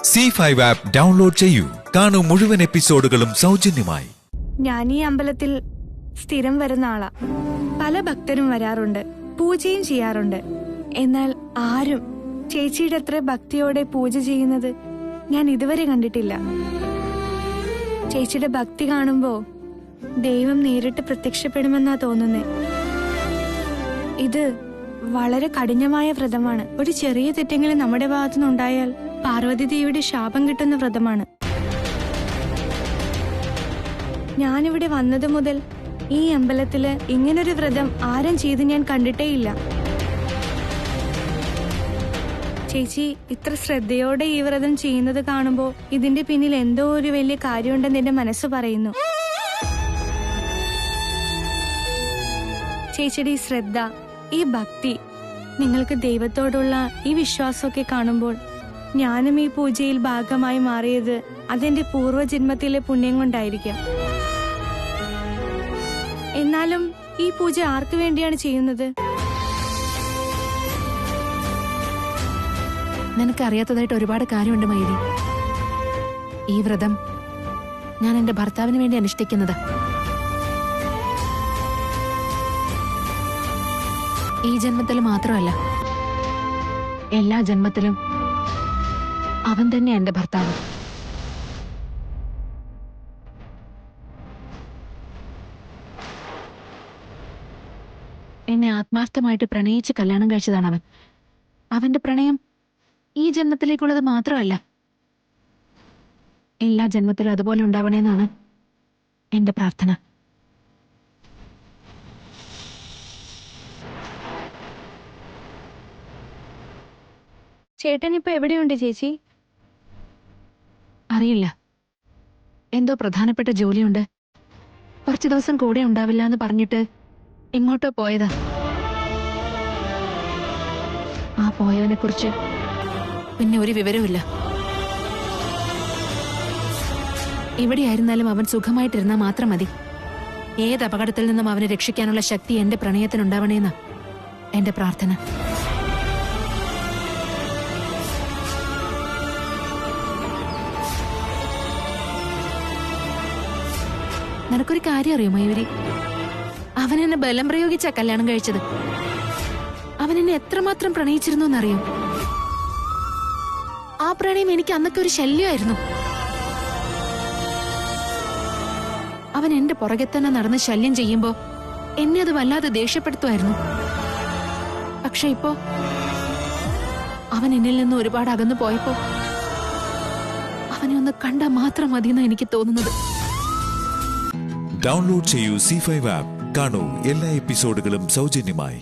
C5 app download ചെയ്യൂ. കാണൂ മുഴുവൻ എപ്പിസോഡുകളും സൗജന്യമായി. ഞാൻ ഈ അമ്പലത്തിൽ സ്ഥിരം വരുന്ന ആളാ. പല ഭക്തരും വരാറുണ്ട്, പൂജയും ചെയ്യാറുണ്ട്. എന്നാൽ ആരും ചേച്ചിയുടെ അത്ര ഭക്തിയോടെ പൂജ ചെയ്യുന്നത് ഞാൻ ഇതുവരെ കണ്ടിട്ടില്ല. ചേച്ചിയുടെ ഭക്തി കാണുമ്പോ ദൈവം നേരിട്ട് പ്രത്യക്ഷപ്പെടുമെന്നാ തോന്നുന്നേ. ഇത് വളരെ കഠിനമായ വ്രതമാണ്. ഒരു ചെറിയ തെറ്റെങ്കിലും നമ്മുടെ ഭാഗത്തുനിന്നുണ്ടായാൽ പാർവതി ദേവിയുടെ ശാപം കിട്ടുന്ന വ്രതമാണ്. ഞാനിവിടെ വന്നത് മുതൽ ഈ അമ്പലത്തില് ഇങ്ങനൊരു വ്രതം ആരും ചെയ്ത് ഞാൻ കണ്ടിട്ടേയില്ല. ചേച്ചി ഇത്ര ശ്രദ്ധയോടെ ഈ വ്രതം ചെയ്യുന്നത് കാണുമ്പോ ഇതിന്റെ പിന്നിൽ എന്തോ ഒരു വലിയ കാര്യമുണ്ടെന്ന് എന്റെ മനസ്സ് പറയുന്നു. ചേച്ചിയുടെ ഈ ശ്രദ്ധ, ഈ ഭക്തി, നിങ്ങൾക്ക് ദൈവത്തോടുള്ള ഈ വിശ്വാസമൊക്കെ കാണുമ്പോൾ ഞാനും ഈ പൂജയിൽ ഭാഗമായി മാറിയത് അതെന്റെ പൂർവ്വജന്മത്തിലെ പുണ്യം കൊണ്ടായിരിക്കാം. എന്നാലും ഈ പൂജ ആർക്കു വേണ്ടിയാണ് ചെയ്യുന്നത്? നിനക്കറിയാത്തതായിട്ട് ഒരുപാട് കാര്യമുണ്ട് മയൂരി. ഈ വ്രതം ഞാൻ എന്റെ ഭർത്താവിന് വേണ്ടി അനുഷ്ഠിക്കുന്നത്. ഈ ജന്മത്തിൽ മാത്രമല്ല, എല്ലാ ജന്മത്തിലും അവൻ തന്നെ എന്റെ ഭർത്താവ്. എന്നെ ആത്മാർത്ഥമായിട്ട് പ്രണയിച്ച് കല്യാണം കഴിച്ചതാണ് അവൻ. അവന്റെ പ്രണയം ഈ ജന്മത്തിലേക്കുള്ളത് മാത്രമല്ല, എല്ലാ ജന്മത്തിലും അതുപോലെ ഉണ്ടാവണേന്നാണ് എന്റെ പ്രാർത്ഥന. ചേട്ടൻ ഇപ്പൊ എവിടെയുണ്ട് ചേച്ചി? അറിയില്ല, എന്തോ പ്രധാനപ്പെട്ട ജോലിയുണ്ട്, കുറച്ചു ദിവസം കൂടെ ഉണ്ടാവില്ല എന്ന് പറഞ്ഞിട്ട് എങ്ങോട്ടോ പോയതാ. ആ പോയവനെ കുറിച്ച് പിന്നെ ഒരു വിവരവുമില്ല. എവിടെയായിരുന്നാലും അവൻ സുഖമായിട്ടിരുന്നാൽ മാത്രം മതി. ഏത് അപകടത്തിൽ നിന്നും അവനെ രക്ഷിക്കാനുള്ള ശക്തി എന്റെ പ്രണയത്തിനുണ്ടാവണേന്നാ എന്റെ പ്രാർത്ഥന. നിനക്കൊരു കാര്യം അറിയോ മയൂരി? അവൻ എന്നെ ബലം പ്രയോഗിച്ചാ കല്യാണം കഴിച്ചത്. അവൻ എന്നെ എത്രമാത്രം പ്രണയിച്ചിരുന്നു എന്നറിയോ? ആ പ്രണയം എനിക്ക് അന്നൊക്കെ ഒരു ശല്യമായിരുന്നു. അവൻ എന്റെ പുറകെ തന്നെ നടന്ന് ശല്യം ചെയ്യുമ്പോ എന്നെ അത് വല്ലാതെ ദേഷ്യപ്പെടുത്തുമായിരുന്നു. പക്ഷെ ഇപ്പോ അവൻ എന്നിൽ നിന്ന് ഒരുപാട് അകന്നു പോയപ്പോ അവനെ ഒന്ന് കണ്ടാൽ മാത്രം മതിയെന്നാണ് എനിക്ക് തോന്നുന്നത്. ഡൗൺലോഡ് ചെയ്യൂ C5 ആപ്പ്. കാണൂ എല്ലാ എപ്പിസോഡുകളും സൗജന്യമായി.